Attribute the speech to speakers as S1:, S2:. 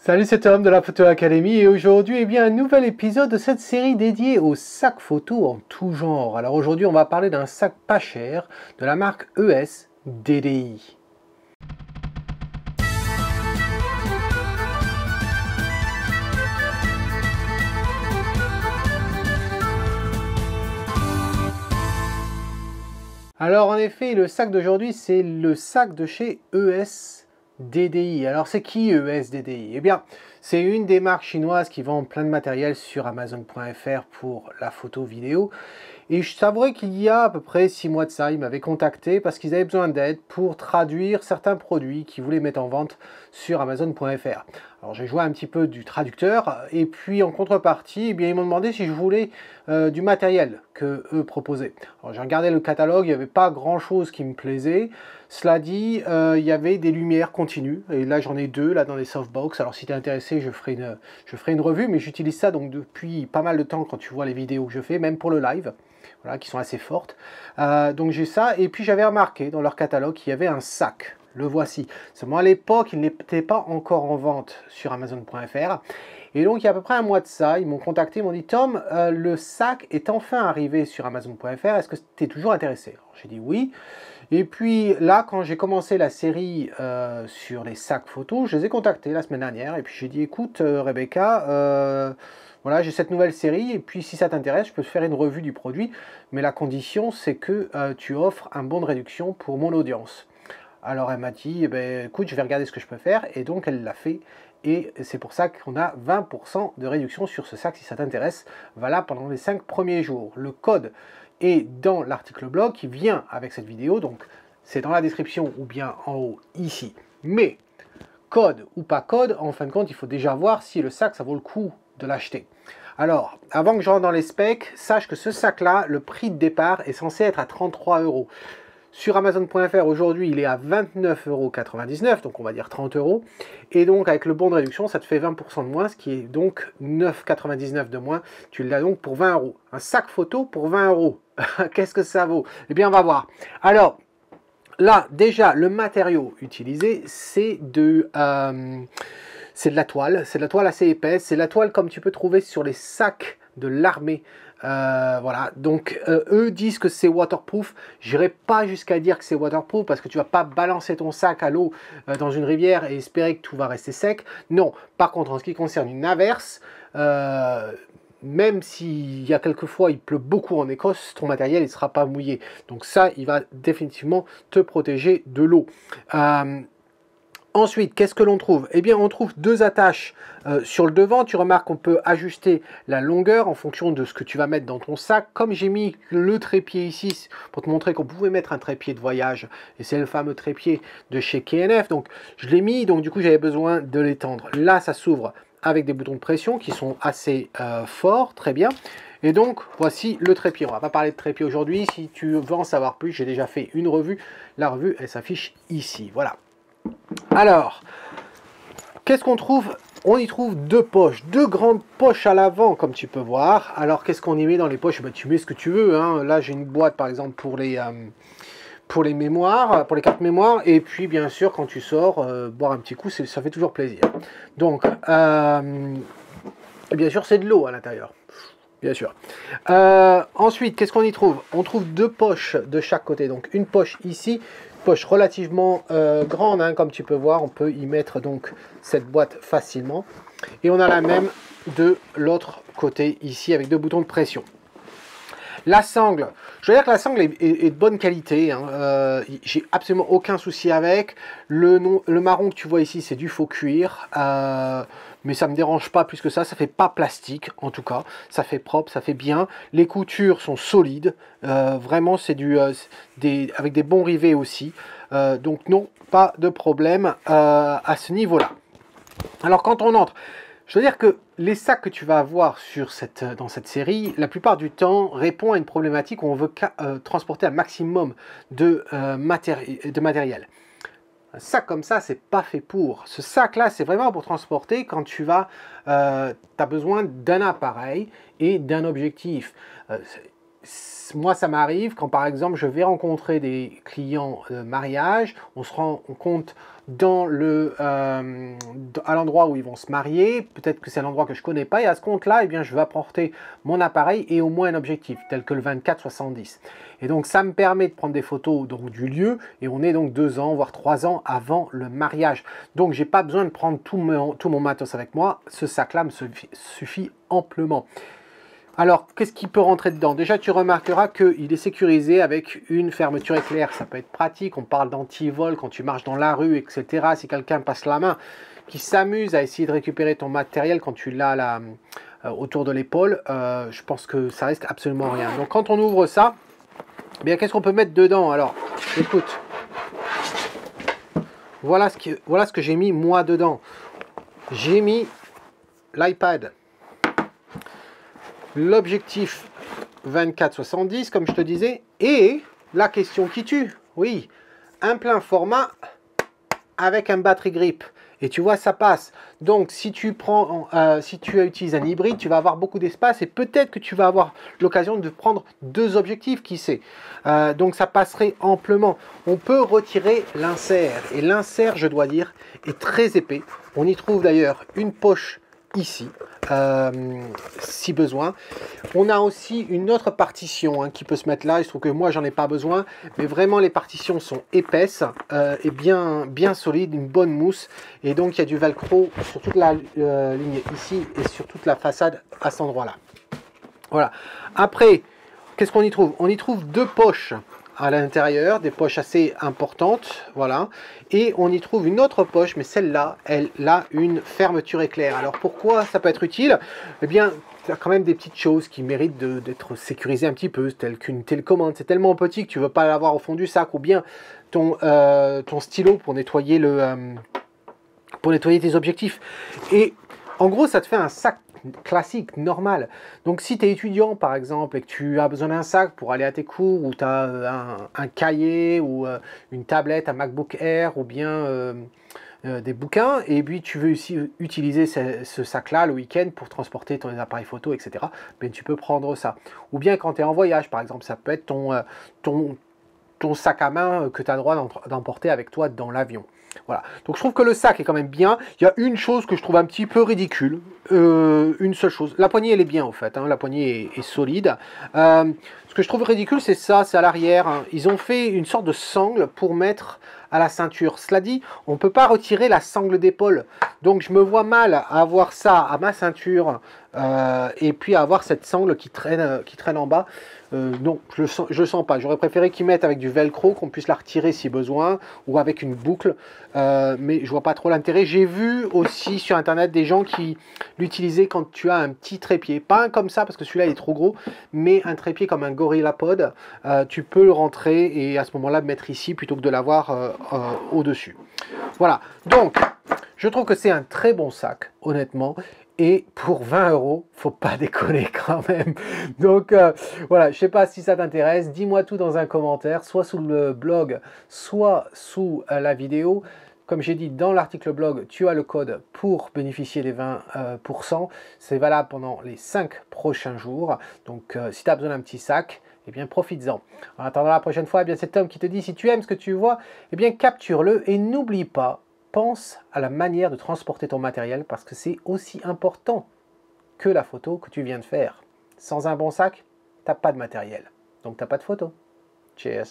S1: Salut, c'est Tom de la Photo Academy et aujourd'hui, un nouvel épisode de cette série dédiée aux sacs photo en tout genre. Alors aujourd'hui, on va parler d'un sac pas cher de la marque ES DDI. Alors en effet, le sac d'aujourd'hui, c'est le sac de chez ES DDI. Alors c'est qui ES DDI? Eh bien, c'est une des marques chinoises qui vend plein de matériel sur Amazon.fr pour la photo vidéo. Et je savourais qu'il y a à peu près 6 mois de ça, ils m'avaient contacté parce qu'ils avaient besoin d'aide pour traduire certains produits qu'ils voulaient mettre en vente sur Amazon.fr. Alors j'ai joué un petit peu du traducteur et puis en contrepartie, ils m'ont demandé si je voulais du matériel que eux proposaient. Alors j'ai regardé le catalogue, il n'y avait pas grand chose qui me plaisait. Cela dit, il y avait des lumières continues et là j'en ai deux là dans les softbox. Alors si tu es intéressé, je ferai une revue, mais j'utilise ça donc depuis pas mal de temps quand tu vois les vidéos que je fais, même pour le live. Voilà, qui sont assez fortes. Donc j'ai ça, et puis j'avais remarqué dans leur catalogue qu'il y avait un sac. Le voici. Seulement à l'époque, il n'était pas encore en vente sur Amazon.fr. Et donc il y a à peu près un mois de ça, ils m'ont contacté, ils m'ont dit Tom, le sac est enfin arrivé sur Amazon.fr, est-ce que tu es toujours intéressé? J'ai dit oui. Et puis là, quand j'ai commencé la série sur les sacs photos, je les ai contactés la semaine dernière, et puis j'ai dit écoute Rebecca, voilà, j'ai cette nouvelle série, et puis si ça t'intéresse, je peux te faire une revue du produit, mais la condition, c'est que tu offres un bon de réduction pour mon audience. Alors elle m'a dit, écoute, je vais regarder ce que je peux faire, et donc elle l'a fait, et c'est pour ça qu'on a 20% de réduction sur ce sac, si ça t'intéresse, valable pendant les 5 premiers jours. Le code est dans l'article blog qui vient avec cette vidéo, donc c'est dans la description ou bien en haut ici. Mais, code ou pas code, en fin de compte, il faut déjà voir si le sac, ça vaut le coup de l'acheter. Alors, avant que je rentre dans les specs, sache que ce sac-là, le prix de départ est censé être à 33 €. Sur Amazon.fr, aujourd'hui, il est à 29,99 €, donc on va dire 30 €. Et donc, avec le bon de réduction, ça te fait 20% de moins, ce qui est donc 9,99 € de moins. Tu l'as donc pour 20 €. Un sac photo pour 20 €. Qu'est-ce que ça vaut? Eh bien, on va voir. Alors, là, déjà, le matériau utilisé, c'est de la toile. C'est de la toile assez épaisse. C'est la toile comme tu peux trouver sur les sacs de l'armée. Voilà, donc eux disent que c'est waterproof. J'irai pas jusqu'à dire que c'est waterproof parce que tu vas pas balancer ton sac à l'eau dans une rivière et espérer que tout va rester sec. Non, par contre, en ce qui concerne une averse, même s'il y a quelques fois il pleut beaucoup en Écosse, ton matériel ne sera pas mouillé. Donc ça, il va définitivement te protéger de l'eau. Ensuite, qu'est-ce que l'on trouve? Eh bien, on trouve deux attaches sur le devant. Tu remarques qu'on peut ajuster la longueur en fonction de ce que tu vas mettre dans ton sac. Comme j'ai mis le trépied ici pour te montrer qu'on pouvait mettre un trépied de voyage, et c'est le fameux trépied de chez K&F, donc je l'ai mis, donc du coup j'avais besoin de l'étendre. Là, ça s'ouvre avec des boutons de pression qui sont assez forts, très bien. Et donc, voici le trépied. On va pas parler de trépied aujourd'hui. Si tu veux en savoir plus, j'ai déjà fait une revue. La revue, elle s'affiche ici. Voilà. Alors, qu'est-ce qu'on trouve? On y trouve deux poches, deux grandes poches à l'avant, comme tu peux voir. Alors, qu'est-ce qu'on y met dans les poches? Tu mets ce que tu veux. Hein. Là, j'ai une boîte, par exemple, pour les mémoires, pour les cartes mémoire. Et puis, bien sûr, quand tu sors, boire un petit coup, ça fait toujours plaisir. Donc, bien sûr, c'est de l'eau à l'intérieur. Bien sûr. Ensuite, qu'est-ce qu'on y trouve? On trouve deux poches de chaque côté. Donc, une poche ici, poche relativement grande, hein, comme tu peux voir, on peut y mettre donc cette boîte facilement. Et on a la même de l'autre côté ici avec deux boutons de pression. La sangle, je veux dire que la sangle est de bonne qualité, hein. J'ai absolument aucun souci avec. Le marron que tu vois ici, c'est du faux cuir, mais ça ne me dérange pas plus que ça fait pas plastique en tout cas, ça fait propre, ça fait bien. Les coutures sont solides, vraiment c'est avec des bons rivets aussi, donc non, pas de problème à ce niveau-là. Alors quand on entre, je veux dire que les sacs que tu vas avoir dans cette série, la plupart du temps, répondent à une problématique où on veut transporter un maximum de matériel. Un sac comme ça, c'est pas fait pour. Ce sac-là, c'est vraiment pour transporter quand tu as besoin d'un appareil et d'un objectif. moi, ça m'arrive quand, par exemple, je vais rencontrer des clients mariage, on se rend compte à l'endroit où ils vont se marier, peut-être que c'est un endroit que je ne connais pas, et à ce compte-là, eh bien, je vais apporter mon appareil et au moins un objectif, tel que le 24-70. Et donc, ça me permet de prendre des photos donc, du lieu, et on est donc 2 ans, voire 3 ans avant le mariage. Donc, j'ai pas besoin de prendre tout mon matos avec moi, ce sac-là me suffit amplement. Alors, qu'est-ce qui peut rentrer dedans? Déjà, tu remarqueras qu'il est sécurisé avec une fermeture éclair. Ça peut être pratique, on parle d'antivol quand tu marches dans la rue, etc. Si quelqu'un passe la main, qui s'amuse à essayer de récupérer ton matériel quand tu l'as autour de l'épaule, je pense que ça risque absolument rien. Donc, quand on ouvre ça, eh bien, qu'est-ce qu'on peut mettre dedans? Alors, écoute, voilà ce que j'ai mis moi dedans. J'ai mis l'iPad. L'objectif 24-70, comme je te disais, et la question qui tue, oui, un plein format avec un battery grip. Et tu vois, ça passe. Donc, si tu utilises un hybride, tu vas avoir beaucoup d'espace et peut-être que tu vas avoir l'occasion de prendre 2 objectifs, qui sait. Donc, ça passerait amplement. On peut retirer l'insert. Et l'insert, je dois dire, est très épais. On y trouve d'ailleurs une poche ici, si besoin. On a aussi une autre partition qui peut se mettre là. Il se trouve que moi j'en ai pas besoin, mais vraiment les partitions sont épaisses et bien solides, une bonne mousse, et donc il y a du velcro sur toute la ligne ici et sur toute la façade à cet endroit là. Voilà. Après, qu'est-ce qu'on y trouve? On y trouve 2 poches à l'intérieur, des poches assez importantes, voilà, et on y trouve une autre poche, mais celle-là, elle a une fermeture éclair. Alors pourquoi ça peut être utile? Eh bien, il y a quand même des petites choses qui méritent d'être sécurisées un petit peu, telles qu'une télécommande. C'est tellement petit que tu ne veux pas l'avoir au fond du sac, ou bien ton stylo pour nettoyer tes objectifs. Et en gros, ça te fait un sac classique, normal. Donc si tu es étudiant par exemple et que tu as besoin d'un sac pour aller à tes cours, ou tu as un cahier ou une tablette, un MacBook Air, ou bien des bouquins, et puis tu veux aussi utiliser ce sac-là le week-end pour transporter ton appareil photo, etc., ben, tu peux prendre ça. Ou bien quand tu es en voyage, par exemple, ça peut être ton sac à main que tu as le droit d'emporter avec toi dans l'avion. Voilà, donc je trouve que le sac est quand même bien. Il y a une chose que je trouve un petit peu ridicule, une seule chose. La poignée, elle est bien, en fait, la poignée est solide. Ce que je trouve ridicule, c'est ça, c'est à l'arrière. Ils ont fait une sorte de sangle pour mettre à la ceinture. Cela dit, on ne peut pas retirer la sangle d'épaule. Donc je me vois mal avoir ça à ma ceinture et puis avoir cette sangle qui traîne en bas. Non, je le sens pas. J'aurais préféré qu'ils mettent avec du velcro, qu'on puisse la retirer si besoin, ou avec une boucle, mais je vois pas trop l'intérêt. J'ai vu aussi sur internet des gens qui l'utilisaient quand tu as un petit trépied, pas un comme ça parce que celui-là il est trop gros, mais un trépied comme un GorillaPod, tu peux le rentrer et à ce moment-là mettre ici plutôt que de l'avoir au-dessus. Voilà, donc je trouve que c'est un très bon sac, honnêtement. Et pour 20 €, faut pas déconner quand même. Donc voilà, je sais pas si ça t'intéresse. Dis-moi tout dans un commentaire, soit sous le blog, soit sous la vidéo. Comme j'ai dit dans l'article blog, tu as le code pour bénéficier des 20%. C'est valable pendant les 5 prochains jours. Donc si tu as besoin d'un petit sac, eh bien profites-en. En attendant la prochaine fois, eh bien c'est Tom qui te dit, si tu aimes ce que tu vois, eh bien capture-le et n'oublie pas, pense à la manière de transporter ton matériel parce que c'est aussi important que la photo que tu viens de faire. Sans un bon sac, tu n'as pas de matériel. Donc tu n'as pas de photo. Cheers.